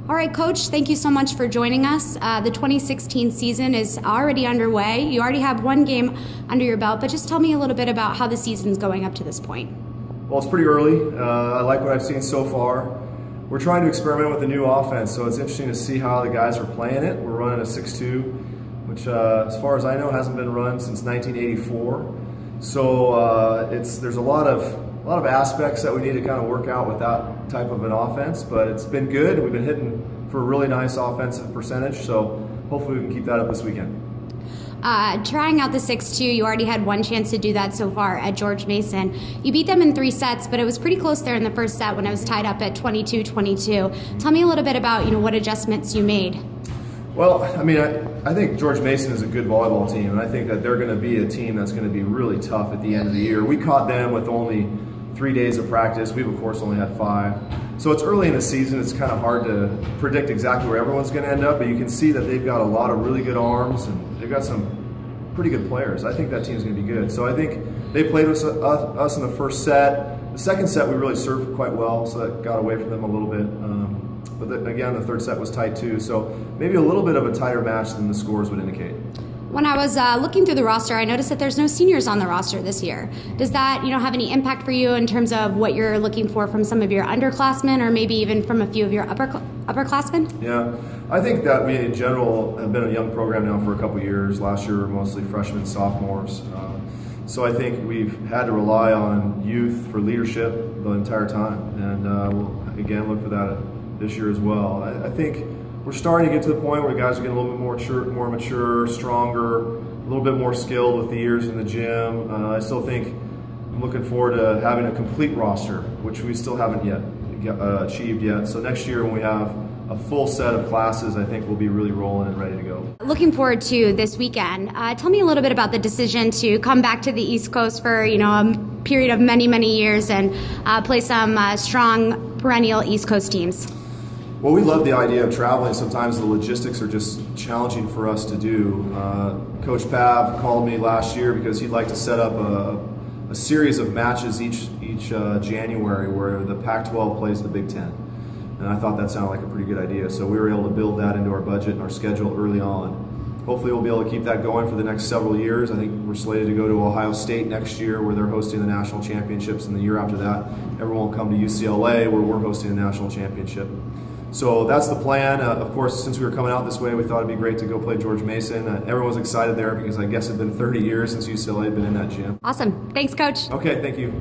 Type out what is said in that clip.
All right, Coach, thank you so much for joining us. The 2016 season is already underway. You already have one game under your belt, but just tell me a little bit about how the season's going up to this point. Well, it's pretty early. I like what I've seen so far. We're trying to experiment with a new offense, so it's interesting to see how the guys are playing it. We're running a 6-2, which as far as I know hasn't been run since 1984. So there's a lot of aspects that we need to kind of work out with that type of an offense, but it's been good. We've been hitting for a really nice offensive percentage, so hopefully we can keep that up this weekend. Trying out the 6-2, you already had one chance to do that so far at George Mason. You beat them in 3 sets, but it was pretty close there in the first set when it was tied up at 22-22. Tell me a little bit about what adjustments you made. Well, I mean, I think George Mason is a good volleyball team, and I think that they're going to be a team that's going to be really tough at the end of the year. We caught them with only 3 days of practice. We've, of course, only had 5. So it's early in the season. It's kind of hard to predict exactly where everyone's going to end up, but you can see that they've got a lot of really good arms, and they've got some pretty good players. I think that team's going to be good. So I think they played with us in the first set. The second set, we really served quite well, so that got away from them a little bit. But again, the third set was tight too, so maybe a little bit of a tighter match than the scores would indicate. When I was looking through the roster, I noticed that there's no seniors on the roster this year. Does that have any impact for you in terms of what you're looking for from some of your underclassmen, or maybe even from a few of your upperclassmen? Yeah, I think that we in general have been a young program now for a couple years. Last year, mostly freshmen, sophomores. So I think we've had to rely on youth for leadership the entire time, and we'll again look for that this year as well. I think we're starting to get to the point where guys are getting a little bit more mature, stronger, a little bit more skilled with the years in the gym. I still think I'm looking forward to having a complete roster, which we still haven't yet achieved yet. So next year when we have a full set of classes, I think we'll be really rolling and ready to go. Looking forward to this weekend. Tell me a little bit about the decision to come back to the East Coast for a period of many years and play some strong perennial East Coast teams. Well, we love the idea of traveling. Sometimes the logistics are just challenging for us to do. Coach Pav called me last year because he'd like to set up a series of matches each January where the Pac-12 plays the Big Ten. And I thought that sounded like a pretty good idea. So we were able to build that into our budget and our schedule early on. Hopefully we'll be able to keep that going for the next several years. I think we're slated to go to Ohio State next year where they're hosting the national championships, and the year after that everyone will come to UCLA where we're hosting the national championship. So that's the plan. Of course, since we were coming out this way, we thought it'd be great to go play George Mason. Everyone's excited there because I guess it's been 30 years since UCLA had been in that gym. Awesome. Thanks, Coach. Okay, thank you.